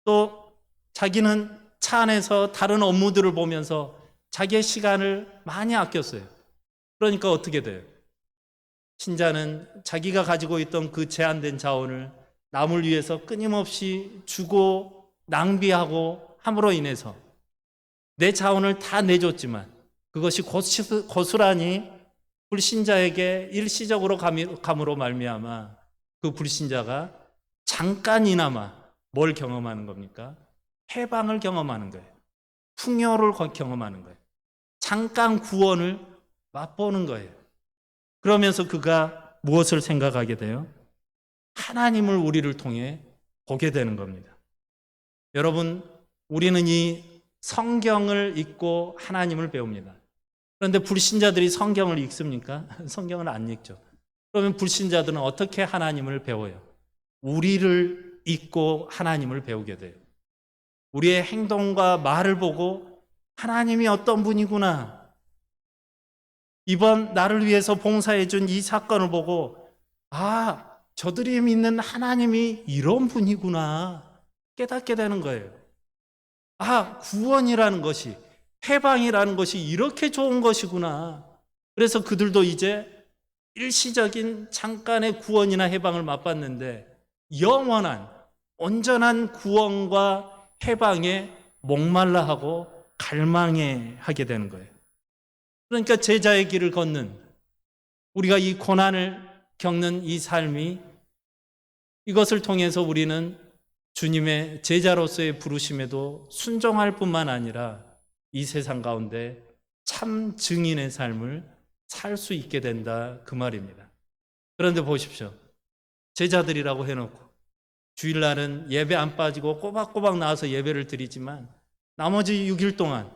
또 자기는 차 안에서 다른 업무들을 보면서 자기의 시간을 많이 아꼈어요. 그러니까 어떻게 돼요? 신자는 자기가 가지고 있던 그 제한된 자원을 남을 위해서 끊임없이 주고 낭비하고 함으로 인해서 내 자원을 다 내줬지만 그것이 고스란히 불신자에게 일시적으로 감으로 말미암아 그 불신자가 잠깐이나마 뭘 경험하는 겁니까? 해방을 경험하는 거예요. 풍요를 경험하는 거예요. 잠깐 구원을 맛보는 거예요. 그러면서 그가 무엇을 생각하게 돼요? 하나님을 우리를 통해 보게 되는 겁니다. 여러분, 우리는 이 성경을 읽고 하나님을 배웁니다. 그런데 불신자들이 성경을 읽습니까? 성경을 안 읽죠. 그러면 불신자들은 어떻게 하나님을 배워요? 우리를 읽고 하나님을 배우게 돼요. 우리의 행동과 말을 보고 하나님이 어떤 분이구나. 이번 나를 위해서 봉사해 준 이 사건을 보고 저들이 믿는 하나님이 이런 분이구나 깨닫게 되는 거예요. 구원이라는 것이 해방이라는 것이 이렇게 좋은 것이구나. 그래서 그들도 이제 일시적인 잠깐의 구원이나 해방을 맛봤는데 영원한 온전한 구원과 해방에 목말라 하고 갈망해 하게 되는 거예요. 그러니까 제자의 길을 걷는 우리가 이 고난을 겪는 이 삶이 이것을 통해서 우리는 주님의 제자로서의 부르심에도 순종할 뿐만 아니라 이 세상 가운데 참 증인의 삶을 살 수 있게 된다 그 말입니다. 그런데 보십시오. 제자들이라고 해놓고 주일날은 예배 안 빠지고 꼬박꼬박 나와서 예배를 드리지만 나머지 6일 동안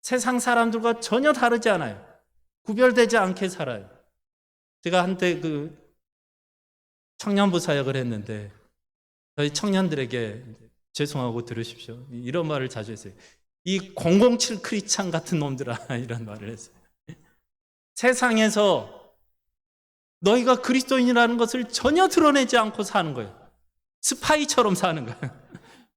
세상 사람들과 전혀 다르지 않아요. 구별되지 않게 살아요. 제가 한때 그 청년부 사역을 했는데 저희 청년들에게 죄송하고 들으십시오. 이런 말을 자주 했어요. 이 007 크리스찬 같은 놈들아 이런 말을 했어요. 세상에서 너희가 그리스도인이라는 것을 전혀 드러내지 않고 사는 거예요. 스파이처럼 사는 거예요.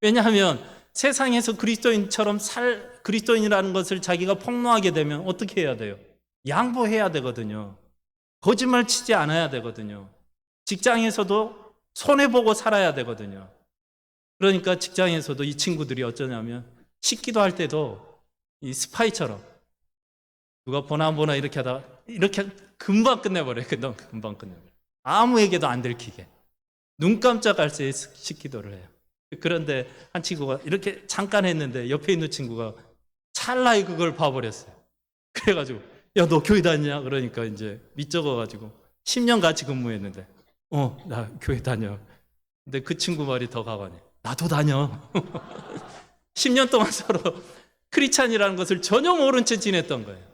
왜냐하면 세상에서 그리스도인이라는 것을 자기가 폭로하게 되면 어떻게 해야 돼요? 양보해야 되거든요. 거짓말 치지 않아야 되거든요. 직장에서도 손해보고 살아야 되거든요. 그러니까 직장에서도 이 친구들이 어쩌냐면 식기도 할 때도 이 스파이처럼 누가 보나 안 보나 이렇게 하다가 이렇게 금방 끝내버려요. 금방 끝내버려요. 아무에게도 안 들키게. 눈 깜짝할 새에 식기도를 해요. 그런데 한 친구가 이렇게 잠깐 했는데 옆에 있는 친구가 찰나에 그걸 봐버렸어요. 그래가지고 야, 너 교회 다니냐? 그러니까 이제 밑적어가지고 10년 같이 근무했는데 나 교회 다녀. 근데 그 친구 말이 더 가관해. 나도 다녀. 10년 동안 서로 크리스찬이라는 것을 전혀 모른 채 지냈던 거예요.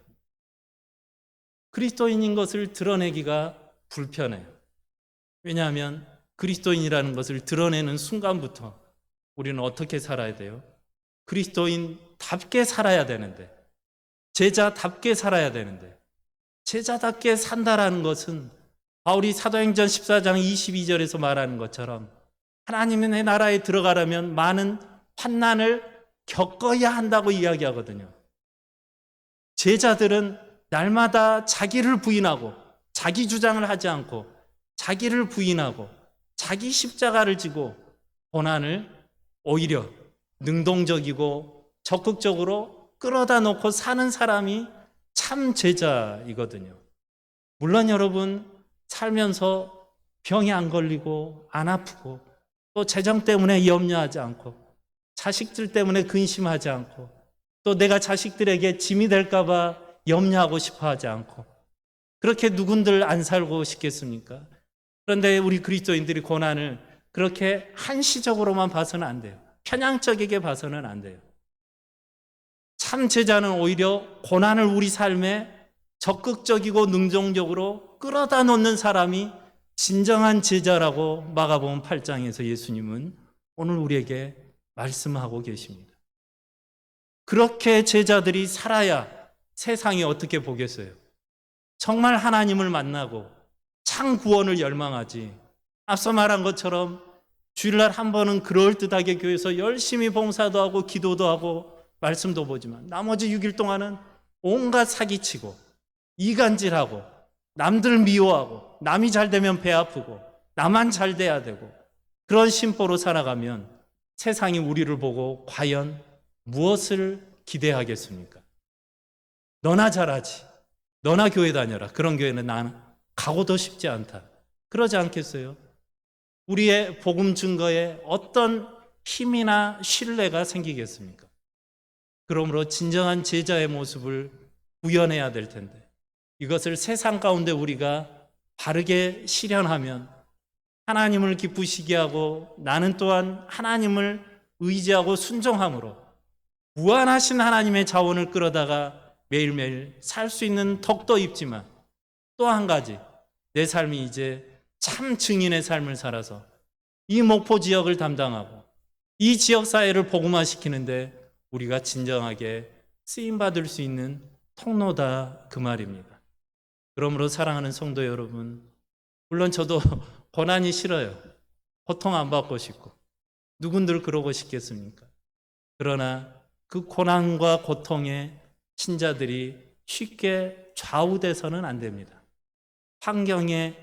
그리스도인인 것을 드러내기가 불편해요. 왜냐하면 그리스도인이라는 것을 드러내는 순간부터 우리는 어떻게 살아야 돼요? 그리스도인답게 살아야 되는데, 제자답게 살아야 되는데, 제자답게 산다라는 것은 바울이 사도행전 14장 22절에서 말하는 것처럼 하나님의 나라에 들어가려면 많은 환난을 겪어야 한다고 이야기하거든요. 제자들은 날마다 자기를 부인하고 자기 주장을 하지 않고 자기를 부인하고 자기 십자가를 지고 고난을 오히려 능동적이고 적극적으로 끌어다 놓고 사는 사람이 참 제자이거든요. 물론 여러분 살면서 병이 안 걸리고 안 아프고 또 재정 때문에 염려하지 않고 자식들 때문에 근심하지 않고 또 내가 자식들에게 짐이 될까 봐 염려하고 싶어 하지 않고 그렇게 누군들 안 살고 싶겠습니까? 그런데 우리 그리스도인들이 고난을 그렇게 한시적으로만 봐서는 안 돼요. 편향적이게 봐서는 안 돼요. 참 제자는 오히려 고난을 우리 삶에 적극적이고 능동적으로 끌어다 놓는 사람이 진정한 제자라고 마가복음 8장에서 예수님은 오늘 우리에게 말씀하고 계십니다. 그렇게 제자들이 살아야 세상이 어떻게 보겠어요? 정말 하나님을 만나고 참 구원을 열망하지. 앞서 말한 것처럼 주일날 한 번은 그럴듯하게 교회에서 열심히 봉사도 하고 기도도 하고 말씀도 보지만 나머지 6일 동안은 온갖 사기치고 이간질하고 남들 미워하고 남이 잘 되면 배 아프고 나만 잘 돼야 되고 그런 심보로 살아가면 세상이 우리를 보고 과연 무엇을 기대하겠습니까? 너나 잘하지. 너나 교회 다녀라. 그런 교회는 나는 가고도 싶지 않다. 그러지 않겠어요? 우리의 복음 증거에 어떤 힘이나 신뢰가 생기겠습니까? 그러므로 진정한 제자의 모습을 구현해야 될 텐데 이것을 세상 가운데 우리가 바르게 실현하면 하나님을 기쁘시게 하고 나는 또한 하나님을 의지하고 순종함으로 무한하신 하나님의 자원을 끌어다가 매일매일 살 수 있는 덕도 입지만 또 한 가지 내 삶이 이제 참 증인의 삶을 살아서 이 목포 지역을 담당하고 이 지역사회를 복음화시키는데 우리가 진정하게 쓰임받을 수 있는 통로다 그 말입니다. 그러므로 사랑하는 성도 여러분, 물론 저도 고난이 싫어요. 고통 안 받고 싶고 누군들 그러고 싶겠습니까? 그러나 그 고난과 고통에 신자들이 쉽게 좌우돼서는 안 됩니다. 환경에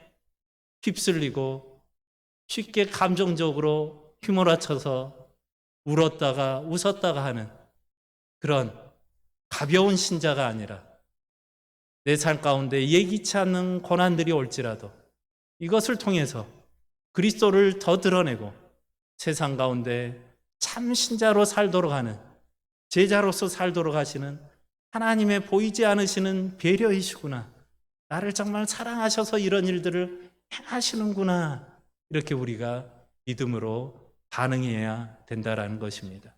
휩쓸리고 쉽게 감정적으로 휘몰아쳐서 울었다가 웃었다가 하는 그런 가벼운 신자가 아니라 내 삶 가운데 예기치 않는 고난들이 올지라도 이것을 통해서 그리스도를 더 드러내고 세상 가운데 참 신자로 살도록 하는 제자로서 살도록 하시는 하나님의 보이지 않으시는 배려이시구나. 나를 정말 사랑하셔서 이런 일들을 행하시는구나. 이렇게 우리가 믿음으로 반응해야 된다라는 것입니다.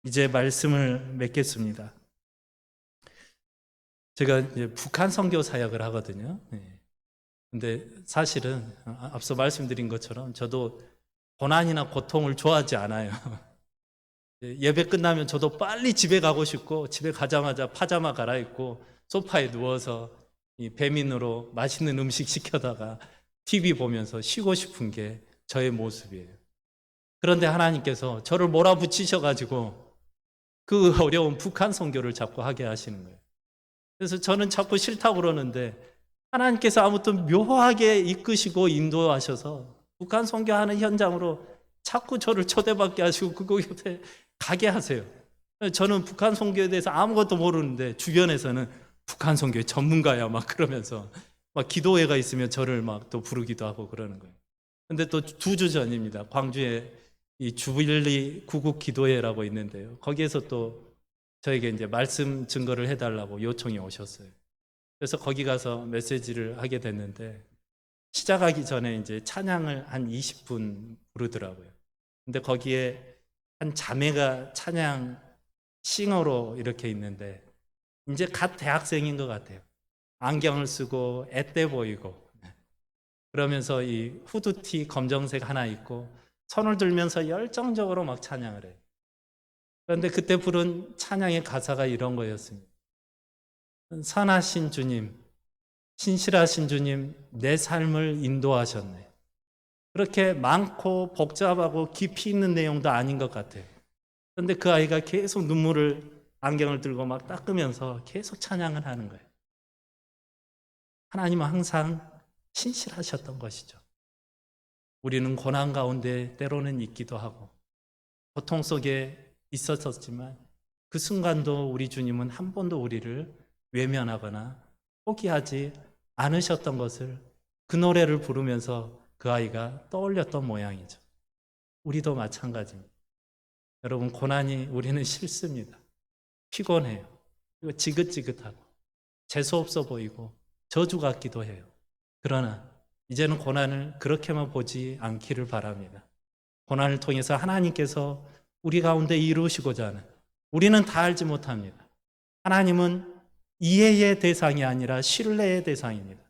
이제 말씀을 맺겠습니다. 제가 이제 북한 선교 사역을 하거든요. 근데 사실은 앞서 말씀드린 것처럼 저도 고난이나 고통을 좋아하지 않아요. 예배 끝나면 저도 빨리 집에 가고 싶고 집에 가자마자 파자마 갈아입고 소파에 누워서 이 배민으로 맛있는 음식 시켜다가 TV 보면서 쉬고 싶은 게 저의 모습이에요. 그런데 하나님께서 저를 몰아붙이셔가지고 그 어려운 북한 선교를 자꾸 하게 하시는 거예요. 그래서 저는 자꾸 싫다고 그러는데 하나님께서 아무튼 묘하게 이끄시고 인도하셔서 북한 선교하는 현장으로 자꾸 저를 초대받게 하시고 그곳에 가게 하세요. 저는 북한 선교에 대해서 아무것도 모르는데 주변에서는 북한 선교의 전문가야 막 그러면서 막 기도회가 있으면 저를 막 또 부르기도 하고 그러는 거예요. 근데 또 2주 전입니다. 광주에 이 주빌리 구국 기도회라고 있는데요. 거기에서 또 저에게 이제 말씀 증거를 해달라고 요청이 오셨어요. 그래서 거기 가서 메시지를 하게 됐는데 시작하기 전에 이제 찬양을 한 20분 부르더라고요. 근데 거기에 한 자매가 찬양 싱어로 이렇게 있는데 이제 갓 대학생인 것 같아요. 안경을 쓰고 앳돼 보이고 그러면서 이 후드티 검정색 하나 입고 손을 들면서 열정적으로 막 찬양을 해요. 그런데 그때 부른 찬양의 가사가 이런 거였습니다. 선하신 주님, 신실하신 주님, 내 삶을 인도하셨네. 그렇게 많고 복잡하고 깊이 있는 내용도 아닌 것 같아요. 그런데 그 아이가 계속 눈물을 안경을 들고 막 닦으면서 계속 찬양을 하는 거예요. 하나님은 항상 신실하셨던 것이죠. 우리는 고난 가운데 때로는 있기도 하고 고통 속에 있었지만 그 순간도 우리 주님은 한 번도 우리를 외면하거나 포기하지 않으셨던 것을 그 노래를 부르면서 그 아이가 떠올렸던 모양이죠. 우리도 마찬가지입니다. 여러분, 고난이 우리는 싫습니다. 피곤해요. 그리고 지긋지긋하고 재수없어 보이고 저주 같기도 해요. 그러나 이제는 고난을 그렇게만 보지 않기를 바랍니다. 고난을 통해서 하나님께서 우리 가운데 이루시고자 하는, 우리는 다 알지 못합니다. 하나님은 이해의 대상이 아니라 신뢰의 대상입니다.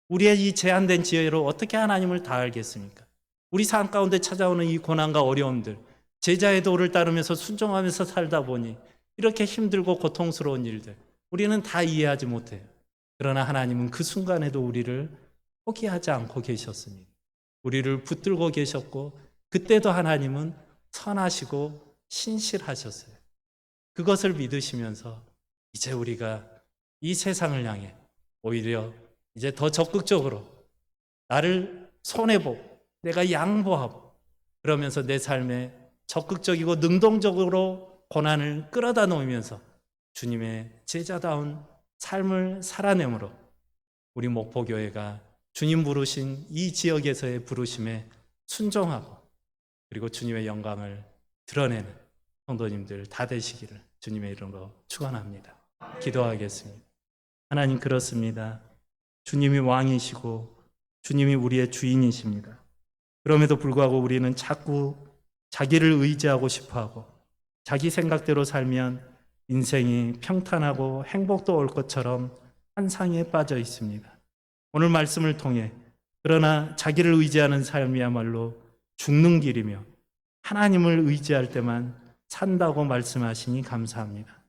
우리의 이 제한된 지혜로 어떻게 하나님을 다 알겠습니까? 우리 삶 가운데 찾아오는 이 고난과 어려움들, 제자의 도를 따르면서 순종하면서 살다 보니 이렇게 힘들고 고통스러운 일들, 우리는 다 이해하지 못해요. 그러나 하나님은 그 순간에도 우리를 포기하지 않고 계셨습니다. 우리를 붙들고 계셨고 그때도 하나님은 선하시고 신실하셨어요. 그것을 믿으시면서 이제 우리가 이 세상을 향해 오히려 이제 더 적극적으로 나를 손해보고 내가 양보하고 그러면서 내 삶에 적극적이고 능동적으로 고난을 끌어다 놓으면서 주님의 제자다운 삶을 살아내므로 우리 목포교회가 주님 부르신 이 지역에서의 부르심에 순종하고 그리고 주님의 영광을 드러내는 성도님들 다 되시기를 주님의 이름으로 축원합니다. 기도하겠습니다. 하나님, 그렇습니다. 주님이 왕이시고 주님이 우리의 주인이십니다. 그럼에도 불구하고 우리는 자꾸 자기를 의지하고 싶어하고 자기 생각대로 살면 인생이 평탄하고 행복도 올 것처럼 환상에 빠져 있습니다. 오늘 말씀을 통해 그러나 자기를 의지하는 삶이야말로 죽는 길이며 하나님을 의지할 때만 산다고 말씀하시니 감사합니다.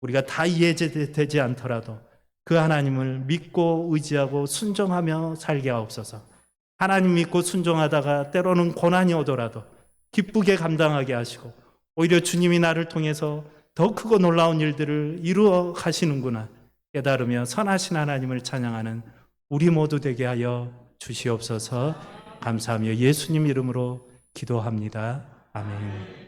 우리가 다 이해되지 않더라도 그 하나님을 믿고 의지하고 순종하며 살게 하옵소서. 하나님 믿고 순종하다가 때로는 고난이 오더라도 기쁘게 감당하게 하시고 오히려 주님이 나를 통해서 더 크고 놀라운 일들을 이루어 가시는구나 깨달으며 선하신 하나님을 찬양하는 우리 모두 되게 하여 주시옵소서. 감사하며 예수님 이름으로 기도합니다. 아멘.